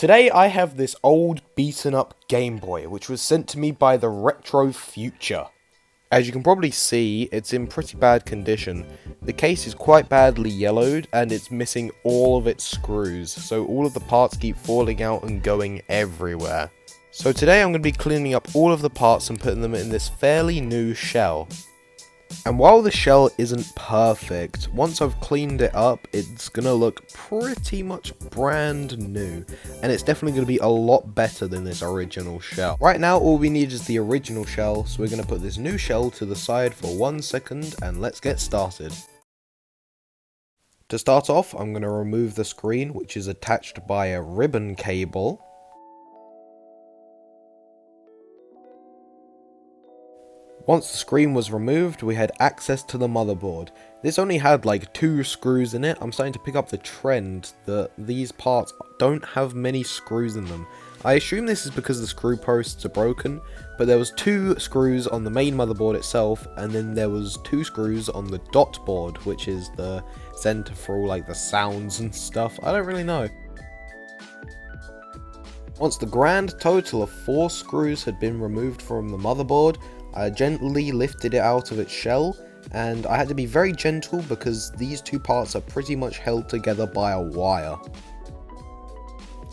Today I have this old beaten up Game Boy, which was sent to me by the retro future. As you can probably see, it's in pretty bad condition. The case is quite badly yellowed and it's missing all of its screws, so all of the parts keep falling out and going everywhere. So today I'm going to be cleaning up all of the parts and putting them in this fairly new shell. And while the shell isn't perfect, once I've cleaned it up, it's going to look pretty much brand new. And it's definitely going to be a lot better than this original shell. Right now, all we need is the original shell, so we're going to put this new shell to the side for 1 second, and let's get started. To start off, I'm going to remove the screen, which is attached by a ribbon cable. Once the screen was removed, we had access to the motherboard. This only had like 2 screws in it. I'm starting to pick up the trend that these parts don't have many screws in them. I assume this is because the screw posts are broken, but there was 2 screws on the main motherboard itself, and then there was 2 screws on the dot board, which is the center for all like the sounds and stuff. I don't really know. Once the grand total of 4 screws had been removed from the motherboard, I gently lifted it out of its shell, and I had to be very gentle because these 2 parts are pretty much held together by a wire.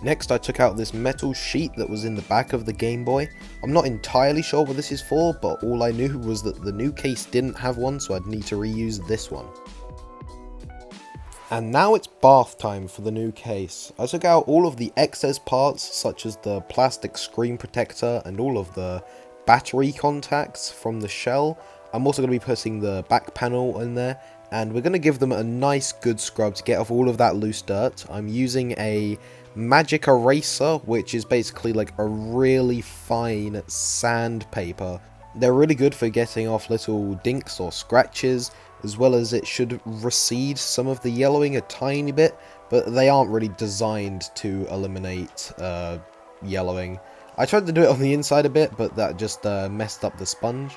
Next, I took out this metal sheet that was in the back of the Game Boy. I'm not entirely sure what this is for, but all I knew was that the new case didn't have one, so I'd need to reuse this one. And now it's bath time for the new case. I took out all of the excess parts, such as the plastic screen protector and all of the battery contacts from the shell. I'm also going to be putting the back panel in there, and we're going to give them a nice good scrub to get off all of that loose dirt. I'm using a magic eraser, which is basically like a really fine sandpaper. They're really good for getting off little dinks or scratches, as well as it should recede some of the yellowing a tiny bit, but they aren't really designed to eliminate yellowing. I tried to do it on the inside a bit, but that just messed up the sponge.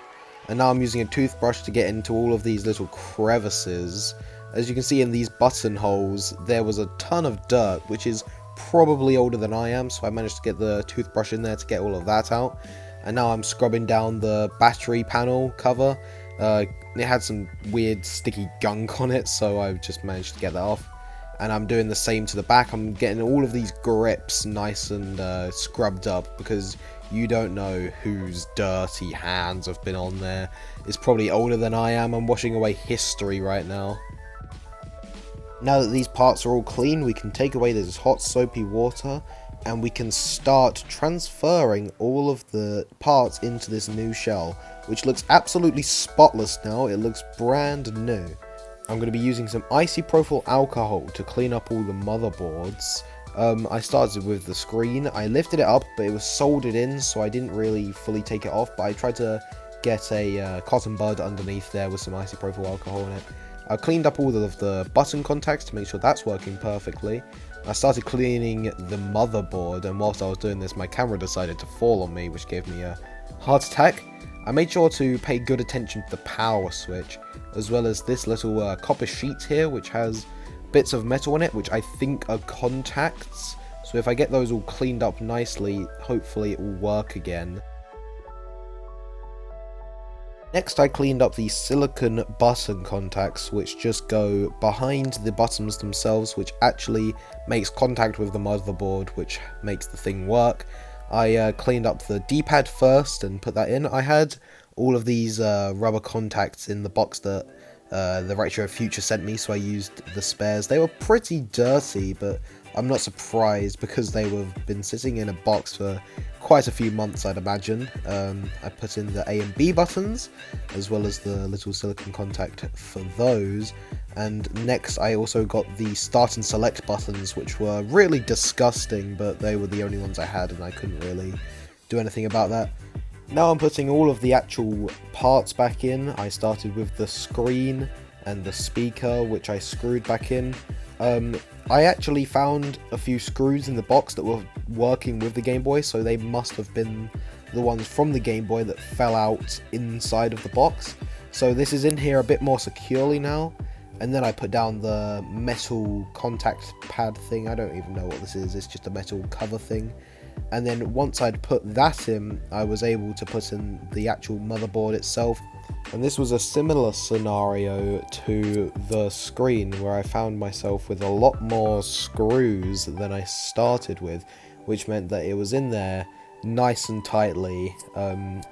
And now I'm using a toothbrush to get into all of these little crevices. As you can see in these buttonholes, there was a ton of dirt, which is probably older than I am, so I managed to get the toothbrush in there to get all of that out. And now I'm scrubbing down the battery panel cover. It had some weird sticky gunk on it, so I just managed to get that off. And I'm doing the same to the back. I'm getting all of these grips nice and scrubbed up, because you don't know whose dirty hands have been on there. It's probably older than I am. I'm washing away history right now. Now that these parts are all clean, we can take away this hot soapy water, and we can start transferring all of the parts into this new shell, which looks absolutely spotless now. It looks brand new. I'm going to be using some isopropyl alcohol to clean up all the motherboards. I started with the screen. I lifted it up, but it was soldered in, so I didn't really fully take it off, but I tried to get a cotton bud underneath there with some isopropyl alcohol in it. I cleaned up all of the button contacts to make sure that's working perfectly. I started cleaning the motherboard, and whilst I was doing this, my camera decided to fall on me, which gave me a heart attack. I made sure to pay good attention to the power switch, as well as this little copper sheet here, which has bits of metal in it, which I think are contacts. So if I get those all cleaned up nicely, hopefully it will work again. Next, I cleaned up the silicon button contacts, which just go behind the buttons themselves, which actually makes contact with the motherboard, which makes the thing work. I cleaned up the D-pad first and put that in. I had all of these rubber contacts in the box that the Retro Future sent me, so I used the spares. They were pretty dirty, but I'm not surprised because they have been sitting in a box for quite a few months, I'd imagine. I put in the A and B buttons, as well as the little silicone contact for those. And next I also got the start and select buttons, which were really disgusting, but they were the only ones I had and I couldn't really do anything about that. Now I'm putting all of the actual parts back in. I started with the screen and the speaker, which I screwed back in. I actually found a few screws in the box that were working with the Game Boy, so they must have been the ones from the Game Boy that fell out inside of the box. So this is in here a bit more securely now. And then I put down the metal contact pad thing. I don't even know what this is. It's just a metal cover thing. And then once I'd put that in, I was able to put in the actual motherboard itself. And this was a similar scenario to the screen, where I found myself with a lot more screws than I started with, which meant that it was in there nice and tightly,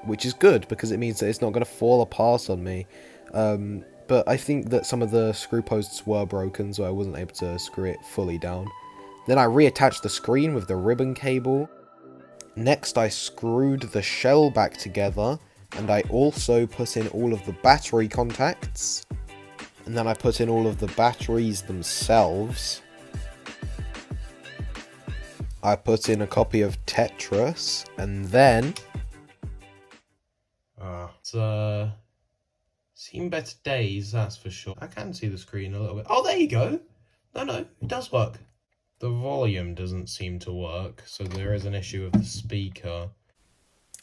which is good because it means that it's not going to fall apart on me. But I think that some of the screw posts were broken, so I wasn't able to screw it fully down. Then I reattached the screen with the ribbon cable. Next I screwed the shell back together, and I also put in all of the battery contacts. And then I put in all of the batteries themselves. I put in a copy of Tetris, and then... It's seen better days, that's for sure. I can see the screen a little bit. Oh, there you go! No, it does work. The volume doesn't seem to work, so there is an issue with the speaker.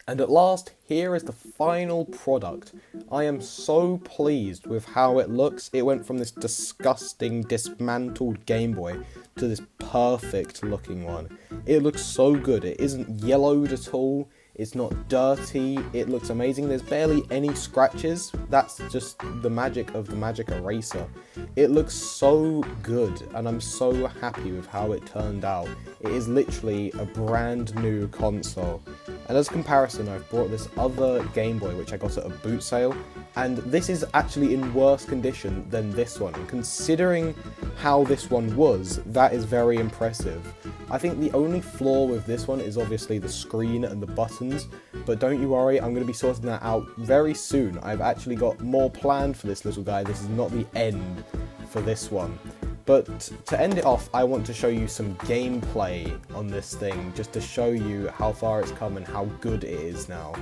And at last, here is the final product. I am so pleased with how it looks. It went from this disgusting, dismantled Game Boy to this perfect looking one. It looks so good. It isn't yellowed at all. It's not dirty. It looks amazing. There's barely any scratches. That's just the magic of the Magic Eraser. It looks so good, and I'm so happy with how it turned out. It is literally a brand new console. And as a comparison, I've brought this other Game Boy, which I got at a boot sale, and this is actually in worse condition than this one. And considering how this one was, that is very impressive. I think the only flaw with this one is obviously the screen and the buttons, but don't you worry, I'm going to be sorting that out very soon. I've actually got more planned for this little guy. This is not the end for this one. But to end it off, I want to show you some gameplay on this thing, just to show you how far it's come and how good it is now.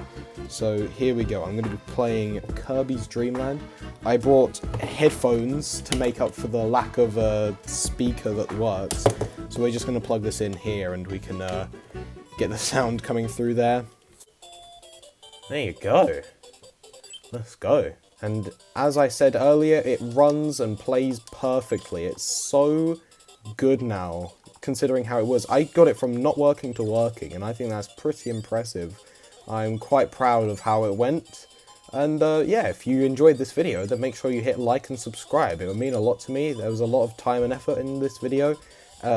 So here we go, I'm going to be playing Kirby's Dream Land. I brought headphones to make up for the lack of a speaker that works. So we're just going to plug this in here and we can get the sound coming through there. There you go. Let's go. And as I said earlier, it runs and plays perfectly. It's so good now, considering how it was. I got it from not working to working, and I think that's pretty impressive. I'm quite proud of how it went. And yeah, if you enjoyed this video, then make sure you hit like and subscribe. It would mean a lot to me. There was a lot of time and effort in this video,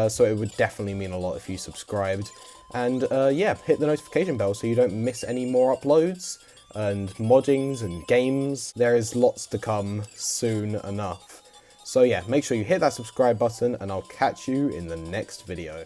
so it would definitely mean a lot if you subscribed. And yeah, hit the notification bell so you don't miss any more uploads and moddings and games. There is lots to come soon enough. So yeah, make sure you hit that subscribe button, and I'll catch you in the next video.